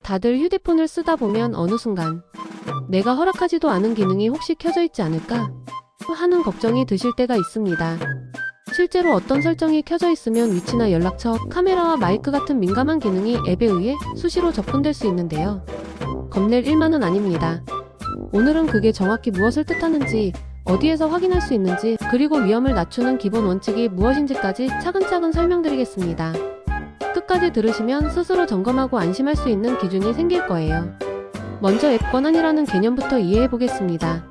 다들 휴대폰을 쓰다 보면 어느 순간 내가 허락하지도 않은 기능이 혹시 켜져 있지 않을까 하는 걱정이 드실 때가 있습니다. 실제로 어떤 설정이 켜져 있으면 위치나 연락처, 카메라와 마이크 같은 민감한 기능이 앱에 의해 수시로 접근될 수 있는데요. 겁낼 일만은 아닙니다. 오늘은 그게 정확히 무엇을 뜻하는지, 어디에서 확인할 수 있는지, 그리고 위험을 낮추는 기본 원칙이 무엇인지까지 차근차근 설명드리겠습니다. 끝까지 들으시면 스스로 점검하고 안심할 수 있는 기준이 생길 거예요. 먼저 앱 권한이라는 개념부터 이해해 보겠습니다.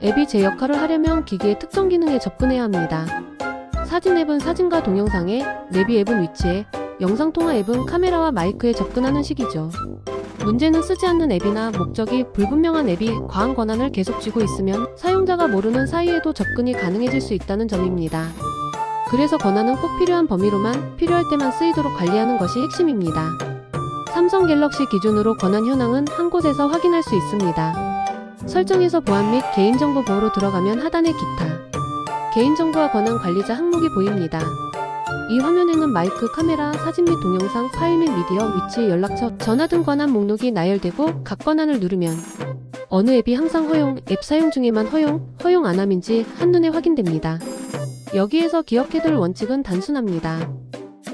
앱이 제 역할을 하려면 기기의 특정 기능에 접근해야 합니다. 사진 앱은 사진과 동영상에, 내비 앱은 위치에, 영상통화 앱은 카메라와 마이크에 접근하는 식이죠. 문제는 쓰지 않는 앱이나 목적이 불분명한 앱이 과한 권한을 계속 쥐고 있으면 사용자가 모르는 사이에도 접근이 가능해질 수 있다는 점입니다. 그래서 권한은 꼭 필요한 범위로만, 필요할 때만 쓰이도록 관리하는 것이 핵심입니다. 삼성 갤럭시 기준으로 권한 현황은 한 곳에서 확인할 수 있습니다. 설정에서 보안 및 개인정보 보호로 들어가면 하단에 기타, 개인정보와 권한 관리자 항목이 보입니다. 이 화면에는 마이크, 카메라, 사진 및 동영상, 파일 및 미디어, 위치, 연락처, 전화 등 권한 목록이 나열되고 각 권한을 누르면 어느 앱이 항상 허용, 앱 사용 중에만 허용 안함인지 한눈에 확인됩니다. 여기에서 기억해둘 원칙은 단순합니다.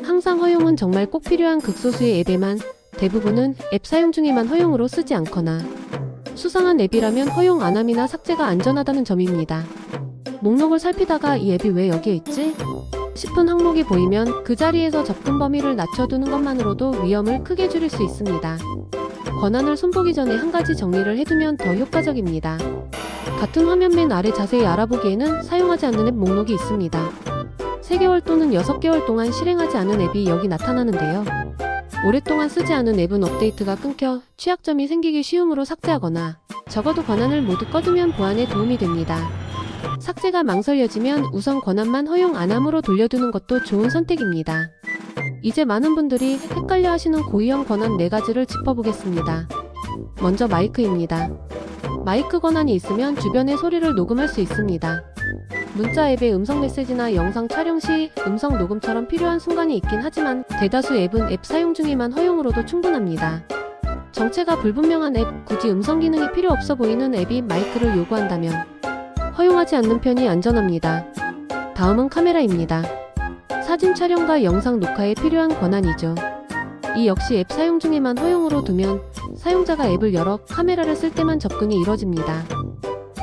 항상 허용은 정말 꼭 필요한 극소수의 앱에만, 대부분은 앱 사용 중에만 허용으로 쓰지 않거나 수상한 앱이라면 허용 안함이나 삭제가 안전하다는 점입니다. 목록을 살피다가 이 앱이 왜 여기에 있지? 싶은 항목이 보이면 그 자리에서 접근 범위를 낮춰두는 것만으로도 위험을 크게 줄일 수 있습니다. 권한을 손보기 전에 한 가지 정리를 해두면 더 효과적입니다. 같은 화면 맨 아래 자세히 알아보기에는 사용하지 않는 앱 목록이 있습니다. 3개월 또는 6개월 동안 실행하지 않은 앱이 여기 나타나는데요. 오랫동안 쓰지 않은 앱은 업데이트가 끊겨 취약점이 생기기 쉬우므로 삭제하거나 적어도 권한을 모두 꺼두면 보안에 도움이 됩니다. 삭제가 망설여지면 우선 권한만 허용 안함으로 돌려두는 것도 좋은 선택입니다. 이제 많은 분들이 헷갈려 하시는 고유형 권한 4가지를 짚어보겠습니다. 먼저 마이크입니다. 마이크 권한이 있으면 주변의 소리를 녹음할 수 있습니다. 문자 앱의 음성 메시지나 영상 촬영 시 음성 녹음처럼 필요한 순간이 있긴 하지만 대다수 앱은 앱 사용 중에만 허용으로도 충분합니다. 정체가 불분명한 앱, 굳이 음성 기능이 필요 없어 보이는 앱이 마이크를 요구한다면 허용하지 않는 편이 안전합니다. 다음은 카메라입니다. 사진 촬영과 영상 녹화에 필요한 권한이죠. 이 역시 앱 사용 중에만 허용으로 두면 사용자가 앱을 열어 카메라를 쓸 때만 접근이 이뤄집니다.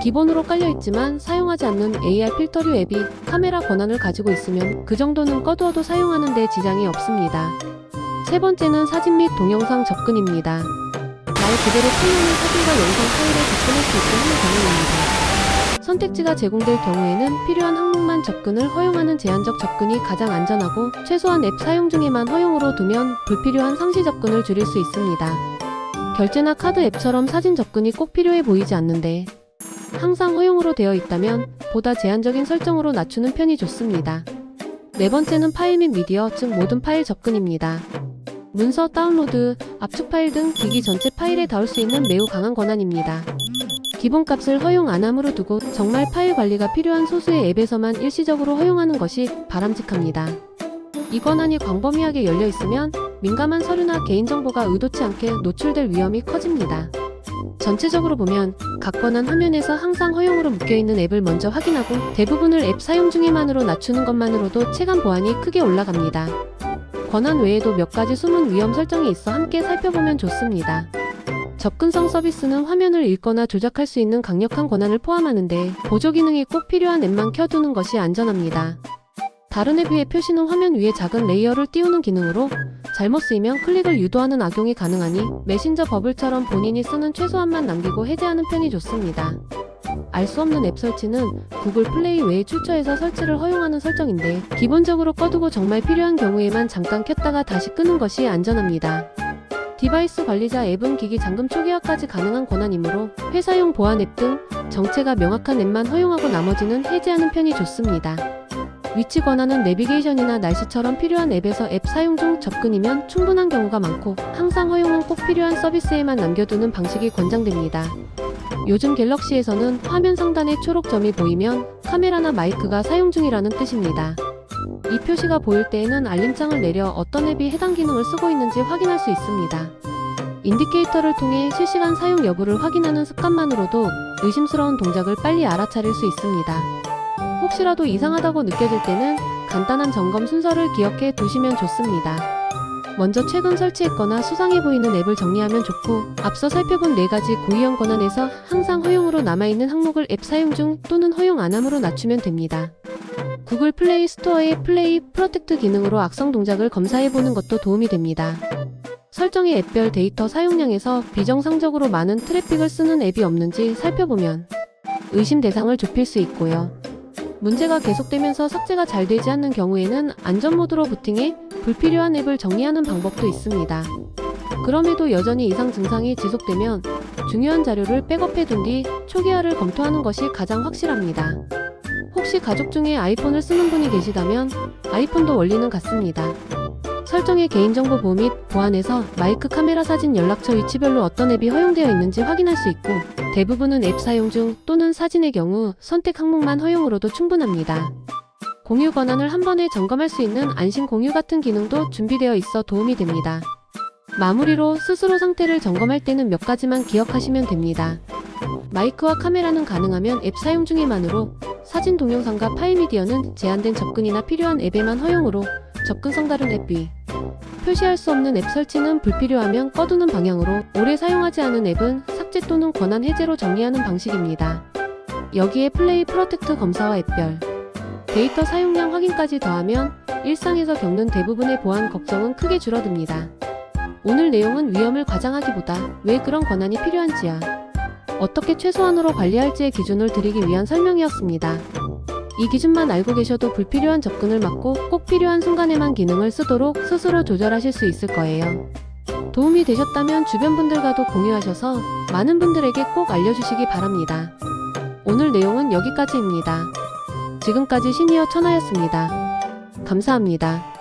기본으로 깔려있지만 사용하지 않는 AR 필터류 앱이 카메라 권한을 가지고 있으면 그 정도는 꺼두어도 사용하는 데 지장이 없습니다. 세 번째는 사진 및 동영상 접근입니다. 말 그대로 필요한 사진과 영상 파일에 접근할 수 있게 하는 권한입니다. 선택지가 제공될 경우에는 필요한 항목만 접근을 허용하는 제한적 접근이 가장 안전하고 최소한 앱 사용 중에만 허용으로 두면 불필요한 상시 접근을 줄일 수 있습니다. 결제나 카드 앱처럼 사진 접근이 꼭 필요해 보이지 않는데 항상 허용으로 되어 있다면 보다 제한적인 설정으로 낮추는 편이 좋습니다. 네 번째는 파일 및 미디어, 즉 모든 파일 접근입니다. 문서, 다운로드, 압축 파일 등 기기 전체 파일에 닿을 수 있는 매우 강한 권한입니다. 기본값을 허용 안함으로 두고 정말 파일 관리가 필요한 소수의 앱에서만 일시적으로 허용하는 것이 바람직합니다. 이 권한이 광범위하게 열려 있으면 민감한 서류나 개인정보가 의도치 않게 노출될 위험이 커집니다. 전체적으로 보면 각 권한 화면에서 항상 허용으로 묶여있는 앱을 먼저 확인하고 대부분을 앱 사용 중에만으로 낮추는 것만으로도 체감 보안이 크게 올라갑니다. 권한 외에도 몇 가지 숨은 위험 설정이 있어 함께 살펴보면 좋습니다. 접근성 서비스는 화면을 읽거나 조작할 수 있는 강력한 권한을 포함하는데 보조 기능이 꼭 필요한 앱만 켜두는 것이 안전합니다. 다른 앱 위의 표시는 화면 위에 작은 레이어를 띄우는 기능으로 잘못 쓰이면 클릭을 유도하는 악용이 가능하니 메신저 버블처럼 본인이 쓰는 최소한만 남기고 해제하는 편이 좋습니다. 알 수 없는 앱 설치는 구글 플레이 외에 출처에서 설치를 허용하는 설정인데 기본적으로 꺼두고 정말 필요한 경우에만 잠깐 켰다가 다시 끄는 것이 안전합니다. 디바이스 관리자 앱은 기기 잠금 초기화까지 가능한 권한이므로 회사용 보안 앱 등 정체가 명확한 앱만 허용하고 나머지는 해제하는 편이 좋습니다. 위치 권한은 내비게이션이나 날씨처럼 필요한 앱에서 앱 사용 중 접근이면 충분한 경우가 많고 항상 허용은 꼭 필요한 서비스에만 남겨두는 방식이 권장됩니다. 요즘 갤럭시에서는 화면 상단에 초록점이 보이면 카메라나 마이크가 사용 중이라는 뜻입니다. 이 표시가 보일 때에는 알림창을 내려 어떤 앱이 해당 기능을 쓰고 있는지 확인할 수 있습니다. 인디케이터를 통해 실시간 사용 여부를 확인하는 습관만으로도 의심스러운 동작을 빨리 알아차릴 수 있습니다. 혹시라도 이상하다고 느껴질 때는 간단한 점검 순서를 기억해 두시면 좋습니다. 먼저 최근 설치했거나 수상해 보이는 앱을 정리하면 좋고, 앞서 살펴본 4가지 고유형 권한에서 항상 허용으로 남아있는 항목을 앱 사용 중 또는 허용 안함으로 낮추면 됩니다. 구글 플레이 스토어의 플레이 프로텍트 기능으로 악성 동작을 검사해보는 것도 도움이 됩니다. 설정의 앱별 데이터 사용량에서 비정상적으로 많은 트래픽을 쓰는 앱이 없는지 살펴보면 의심 대상을 좁힐 수 있고요. 문제가 계속되면서 삭제가 잘 되지 않는 경우에는 안전 모드로 부팅해 불필요한 앱을 정리하는 방법도 있습니다. 그럼에도 여전히 이상 증상이 지속되면 중요한 자료를 백업해 둔 뒤 초기화를 검토하는 것이 가장 확실합니다. 혹시 가족 중에 아이폰을 쓰는 분이 계시다면 아이폰도 원리는 같습니다. 설정의 개인정보 보호 및 보안에서 마이크, 카메라, 사진, 연락처 위치별로 어떤 앱이 허용되어 있는지 확인할 수 있고, 대부분은 앱 사용 중 또는 사진의 경우 선택 항목만 허용으로도 충분합니다. 공유 권한을 한 번에 점검할 수 있는 안심 공유 같은 기능도 준비되어 있어 도움이 됩니다. 마무리로 스스로 상태를 점검할 때는 몇 가지만 기억하시면 됩니다. 마이크와 카메라는 가능하면 앱 사용 중에만으로, 사진, 동영상과 파일 미디어는 제한된 접근이나 필요한 앱에만 허용으로, 접근성 다른 앱 위, 표시할 수 없는 앱 설치는 불필요하면 꺼두는 방향으로, 오래 사용하지 않은 앱은 삭제 또는 권한 해제로 정리하는 방식입니다. 여기에 플레이 프로텍트 검사와 앱별 데이터 사용량 확인까지 더하면 일상에서 겪는 대부분의 보안 걱정은 크게 줄어듭니다. 오늘 내용은 위험을 과장하기보다 왜 그런 권한이 필요한지야, 어떻게 최소한으로 관리할지의 기준을 드리기 위한 설명이었습니다. 이 기준만 알고 계셔도 불필요한 접근을 막고 꼭 필요한 순간에만 기능을 쓰도록 스스로 조절하실 수 있을 거예요. 도움이 되셨다면 주변 분들과도 공유하셔서 많은 분들에게 꼭 알려주시기 바랍니다. 오늘 내용은 여기까지입니다. 지금까지 시니어 천하였습니다. 감사합니다.